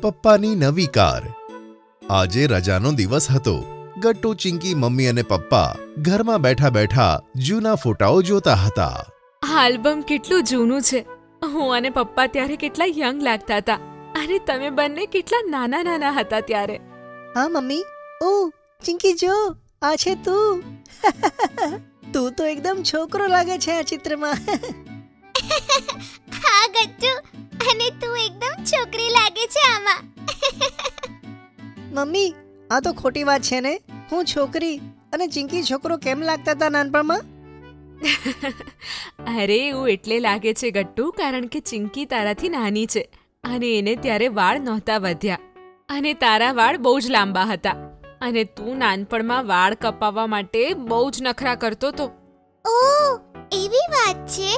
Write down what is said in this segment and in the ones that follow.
પપ્પાની નવી કાર. આજે રજાનો દિવસ હતો. ગટ્ટુ, ચિંકી, મમ્મી અને પપ્પા ઘરમાં બેઠા બેઠા જૂના ફોટાઓ જોતા હતા. આ આલ્બમ કેટલું જૂનું છે. હું અને પપ્પા ત્યારે કેટલા યંગ લાગતા હતા અને તમે બંને કેટલા નાના નાના હતા ત્યારે. હા મમ્મી. ઓ ચિંકી, જો આ છે તું. તું તો એકદમ છોકરો લાગે છે આ ચિત્રમાં. હા ગટ્ટુ, અને તું એકદમ છોકરી લાગે છે આમાં. મમ્મી, આ તો ખોટી વાત છે ને. હું છોકરી અને ચિંકી છોકરો કેમ લાગતા હતા નાનપણમાં? અરે એવું એટલે લાગે છે ગટ્ટુ, કારણ કે ચિંકી તારાથી નાની છે અને એને ત્યારે વાળ નહોતા વધ્યા અને તારા વાળ બહુ જ લાંબા હતા અને તું નાનપણમાં વાળ કપાવવા માટે બહુ જ નખરા કરતો હતો. ઓહ, એવી વાત છે.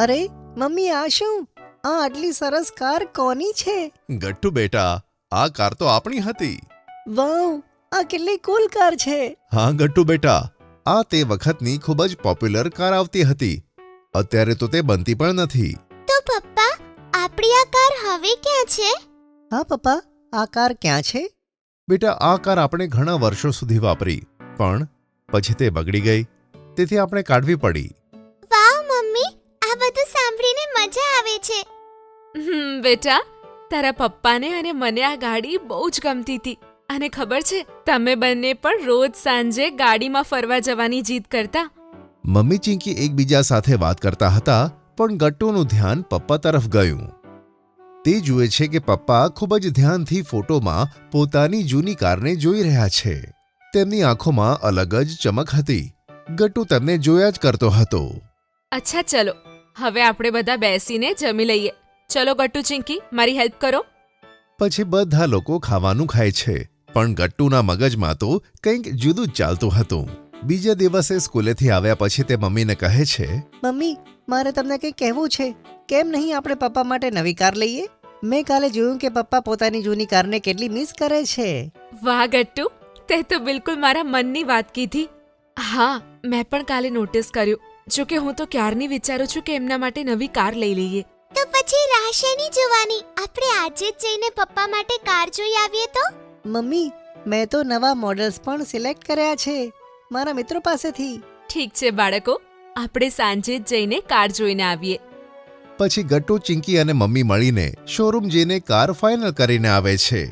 અરે મમ્મી, આ શું? આ આટલી સરસ કાર કોની છે? ગટ્ટુ બેટા, આ કાર તો આપણી હતી. વાવ, આ કેટલી કૂલ કાર છે. હા ગટ્ટુ બેટા, આ તે વખતની ખૂબ જ પોપ્યુલર કાર આવતી હતી. અત્યારે તો તે બનતી પણ નથી. તો પપ્પા, આપણી આ કાર હવે ક્યાં છે? હા પપ્પા, આ કાર ક્યાં છે? બેટા, આ કાર આપણે ઘણા વર્ષો સુધી વાપરી, પણ પછી તે બગડી ગઈ, તેથી આપણે કાઢવી પડી. વાવ મમ્મી, આ બધું સાંભળીને મજા આવે છે. બેટા, તારા પપ્પાને અને મને આ ગાડી બહુ જ ગમતી હતી અને ખબર છે, તમે બંને પણ રોજ સાંજે ગાડીમાં ફરવા જવાની જીદ કરતા. મમ્મી ચિંકી એકબીજા સાથે વાત કરતા હતા, પણ ગટ્ટુનું ધ્યાન પપ્પા તરફ ગયું. તે જુએ છે કે પપ્પા ખૂબ જ ધ્યાનથી ફોટોમાં પોતાની જૂની કારને જોઈ રહ્યા છે. તેમની આંખોમાં અલગ જ ચમક હતી. ગટ્ટુ તેમને જોયા જ કરતો હતો. અચ્છા ચલો, હવે આપણે બધા બેસીને જમી લઈએ. ચલો ગટ્ટુ, ચિંકી, મારી હેલ્પ કરો. પછી બધા લોકો ખાવાનું ખાય છે, પણ ગટ્ટુના મગજમાં તો કંઈક જુદું જ ચાલતું હતું. બીજા દિવસે સ્કૂલેથી આવ્યા પછી તે મમ્મીને કહે છે, મમ્મી, મારે તમને કંઈક કહેવું છે. કેમ નહીં આપણે પપ્પા માટે નવી કાર લઈએ? મેં કાલે જોયું કે પપ્પા પોતાની જૂની કારને કેટલી મિસ કરે છે. વાહ ગટ્ટુ, તે તો બિલકુલ મારા મનની વાત કીધી. હા, મેં પણ કાલે નોટિસ કર્યું. જોકે હું તો ક્યારની વિચારું છું કે એમના માટે નવી કાર લઈ લઈએ. તો પછી રાહ શેની જોવાની? આપણે આજે જ જઈને પપ્પા માટે કાર જોઈ આવીએ તો? મમ્મી, મેં તો નવા મોડલ્સ પણ સિલેક્ટ કર્યા છે મારા મિત્રો પાસેથી. ઠીક છે બાળકો, આપણે સાંજે જ જઈને કાર જોઈને આવીએ. પછી ગટ્ટુ, ચિંકી અને મમ્મી મળીને શોરૂમ જઈને કાર ફાઇનલ કરીને આવે છે.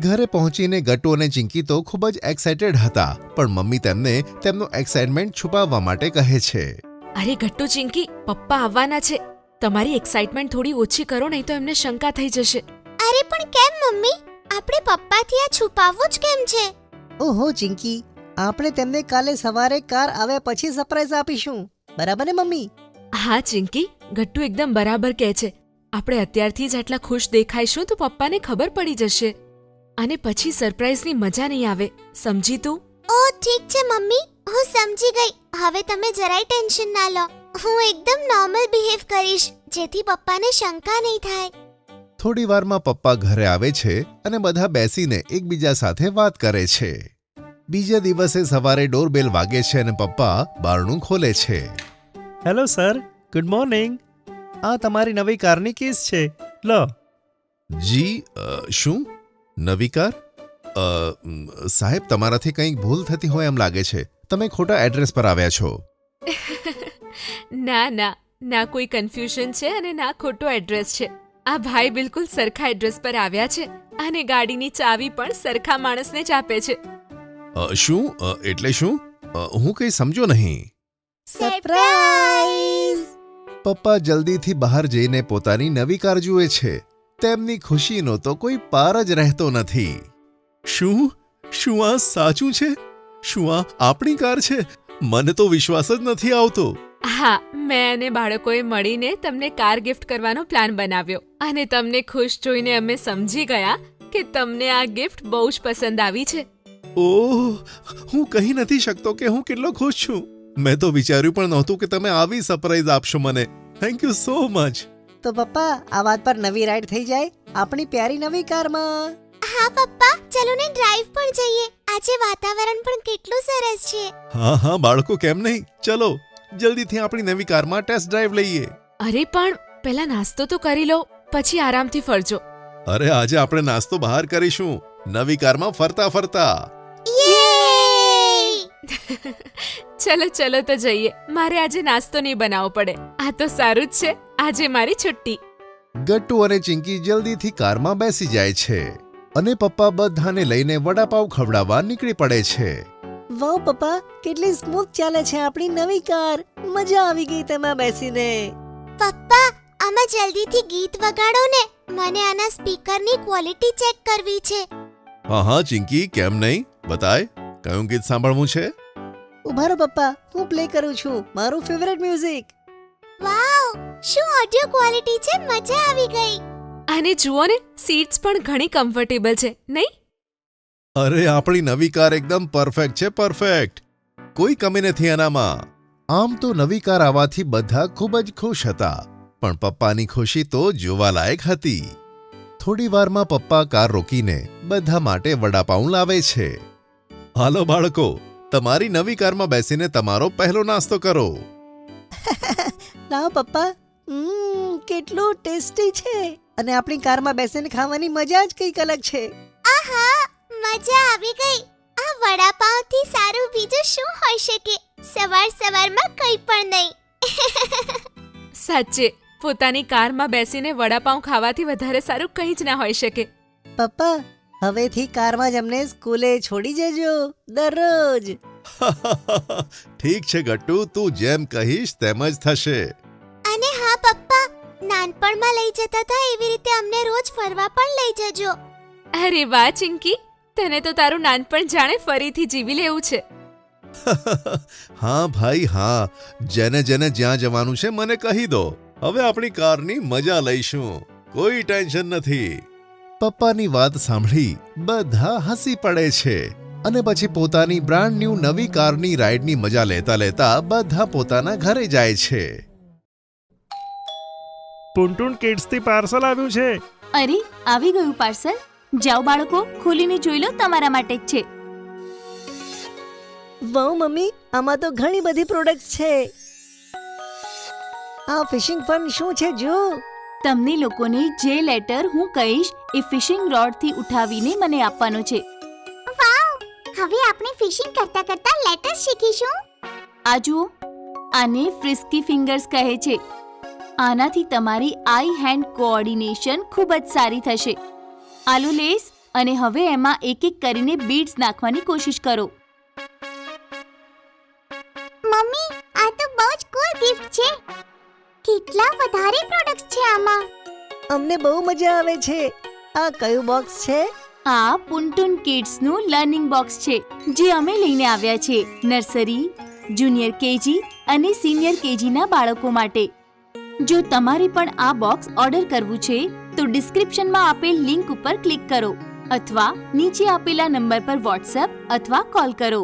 ઘરે પહોંચીને ગટ્ટુ અને ચિંકી તો ખૂબ જ એક્સાઇટેડ હતા, પણ મમ્મી તેમને તેમનો એક્સાઇટમેન્ટ છુપાવવા માટે કહે છે. અરે ગટ્ટુ, ચિંકી, પપ્પા આવવાના છે. તમારી એક્સાઇટમેન્ટ થોડી ઓછી કરો, નહીં તો એમને શંકા થઈ જશે. અરે પણ કેમ મમ્મી? આપણે પપ્પાથી આ છુપાવવું જ કેમ છે? ઓહો ચિંકી, આપણે તેમને કાલે સવારે કાર આવ્યા પછી સરપ્રાઈઝ આપીશું. બરાબર ને મમ્મી? હા ચિંકી, ગટ્ટુ એકદમ બરાબર કહે છે. આપણે અત્યારથી જ આટલા ખુશ દેખાઈશું તો પપ્પાને ખબર પડી જશે અને પછી સરપ્રાઈઝની મજા નહીં આવે. સમજી તું? ઓ ઠીક છે મમ્મી, હું સમજી ગઈ. હવે તમે જરાય ટેન્શન ના લો. હું એકદમ નોર્મલ બિહેવ કરીશ, જેથી પપ્પાને શંકા નહીં થાય. થોડી વારમાં પપ્પા ઘરે આવે છે અને બધા બેસીને એકબીજા સાથે વાત કરે છે. બીજા દિવસે સવારે ડોરબેલ વાગે છે અને પપ્પા બારણું ખોલે છે. Hello sir, good morning. આ તમારી નવી કારની કીઝ છે, લો. જી, શું? નવી કાર? સાહેબ, તમારાથી કંઈક ભૂલ થતી હોય એમ લાગે છે. તમે ખોટા એડ્રેસ પર આવ્યા છો. ના ના, ના કોઈ કન્ફ્યુઝન છે અને ના ખોટો એડ્રેસ છે. આ ભાઈ બિલકુલ સરખા એડ્રેસ પર આવ્યા છે અને ગાડીની ચાવી પણ સરખા માણસને જ આપે છે. શું? એટલે શું? હું કંઈ સમજો નહીં. સરપ્રાઈઝ! પપ્પા જલ્દીથી બહાર જઈને પોતાની નવી કાર જુએ છે. તેમની ખુશીનો તો કોઈ પાર જ રહેતો નથી. શું? શું આ સાચું છે? શું આ આપણી કાર છે? મને તો વિશ્વાસ જ નથી આવતો. હા, મેં અને બાળકોએ મળીને તમને કાર ગિફ્ટ કરવાનો પ્લાન બનાવ્યો અને તમને ખુશ જોઈને અમે સમજી ગયા કે તમને આ ગિફ્ટ બહુ જ પસંદ આવી છે. ઓહ, હું કહી નથી શકતો કે હું કેટલો ખુશ છું. મેં તો વિચાર્યું પણ નહોતું કે તમે આવી સરપ્રાઈઝ આપશો મને. Thank you so much. તો પપ્પા, આ વાત પર નવી રાઈડ થઈ જાય આપણી પ્યારી નવી કારમાં. હા પપ્પા, ચલો ને ડ્રાઈવ પર જઈએ. આજે વાતાવરણ પણ કેટલું સરસ છે. હા હા બાળકો, કેમ નહીં? ચલો જલ્દીથી આપણી નવી કારમાં ટેસ્ટ ડ્રાઈવ લઈએ. અરે પણ પહેલા નાસ્તો તો કરી લો, પછી આરામથી ફરજો. અરે આજે આપણે નાસ્તો બહાર કરીશું, નવી કારમાં ફરતા ફરતા. ચલો ચલો તો જઈએ. મારે આજે નાસ્તો નહીં બનાવવો પડે. આ તો સારું જ છે, આજે મારી છુટ્ટી. ગટ્ટુ અને ચિંકી જલ્દીથી કારમાં બેસી જાય છે અને પપ્પા બધાને લઈને વડાપાવ ખવડાવવા નીકળી પડે છે. વાવ પપ્પા, કેટલી સ્મૂથ ચાલે છે આપણી નવી કાર. મજા આવી ગઈ તેમાં બેસીને. પપ્પા આમાં જલ્દીથી ગીત વગાડો ને, મને આના સ્પીકરની ક્વોલિટી ચેક કરવી છે. હા હા ચિંકી, કેમ નહીં, બતાય કયું ગીત સાંભળવું છે. ઉભા રહો પપ્પા, હું પ્લે કરું છું મારું ફેવરેટ મ્યુઝિક. વાવ, શું ઓડિયો ક્વોલિટી છે, મજા આવી ગઈ. અને જુઓ ને, સીટ્સ પણ ઘણી કમ્ફર્ટેબલ છે, નહીં? અરે આપણી નવી કાર એકદમ પરફેક્ટ છે, પરફેક્ટ. કોઈ કમી નથી એનામાં. આમ તો નવી કાર આવવાથી બધા ખૂબ જ ખુશ હતા, પણ પપ્પાની ખુશી તો જોવાલાયક હતી. થોડી વારમાં પપ્પા કાર રોકીને બધા માટે વડાપાઉં લાવે છે. હાલો બાળકો, તમારી નવી કારમાં બેસીને તમારો પહેલો નાસ્તો કરો. લાવ પપ્પા, કેટલું ટેસ્ટી છે. અને આપણી કારમાં બેસીને ખાવાની મજા જ કંઈક અલગ છે. આહા, મજા આવી ગઈ. આ વડાપાઉંથી સારું બીજું શું હોઈ શકે? સવારમાં કંઈ પણ નહીં. સાચે, પોતાની કારમાં બેસીને વડાપાઉં ખાવાથી વધારે સારું કંઈ જ ના હોઈ શકે. પપ્પા, હવેથી કારમાં જ અમને સ્કૂલે છોડી જજો દરરોજ. ઠીક છે ગટ્ટુ, તું જેમ કહીશ તેમ જ થશે. અને હા પપ્પા, નાનપણમાં લઈ જતા હતા એવી રીતે અમને રોજ ફરવા પણ લઈ જજો. અરે વાહ ચિંકી, તને તો તારું નાનપણ જાણે ફરીથી જીવી લેવું છે. હા ભાઈ હા, જેને જેને જ્યાં જવાનું છે મને કહી દો. હવે આપણી કારની મજા લઈશું, કોઈ ટેન્શન નથી. પપ્પાની વાત સાંભળી બધા હસી પડે છે અને પછી પોતાની બ્રાન્ડ ન્યૂ નવી કારની રાઈડની મજા લેતા લેતા બધા પોતાના ઘરે જાય છે. ટુનટુન કિડ્સથી પાર્સલ આવ્યું છે. અરે આવી ગયું પાર્સલ. જાઓ બાળકો, ખોલીને જોઈ લો, તમારા માટે જ છે. વાવ મમ્મી, આમાં તો ઘણી બધી પ્રોડક્ટ્સ છે. આ ફિશિંગ ફન શું છે જો. તમને લોકોને જે લેટર હું કહીશ એ ફિશિંગ રોડથી ઉઠાવીને મને આપવાનો છે. વાવ, હવે આપણે ફિશિંગ કરતા કરતા લેટર્સ શીખીશું. આ જુઓ, આને ફ્રિસ્કી ફિંગર્સ કહે છે. આનાથી તમારી આઈ હેન્ડ કોઓર્ડિનેશન ખૂબ જ સારી થશે. આલુ લેસ અને હવે એમાં એક એક કરીને બીડ્સ નાખવાની કોશિશ કરો. મમ્મી, આ તો બહુ જ કૂલ ગિફ્ટ છે. કેટલા વધારે પ્રોડક્ટ્સ છે આમાં. અમને બહુ મજા આવે છે. આ કયું બોક્સ છે? આ પુન્ટુન કિડ્સનું લર્નિંગ બોક્સ છે, જે અમે લઈને આવ્યા છે નર્સરી, જુનિયર કેજી અને સિનિયર કેજીના બાળકો માટે. જો તમારે પણ આ બોક્સ ઓર્ડર કરવું છે તો ડિસ્ક્રિપ્શનમાં આપેલ લિંક ઉપર ક્લિક કરો અથવા નીચે આપેલા નંબર પર વોટ્સએપ અથવા કોલ કરો.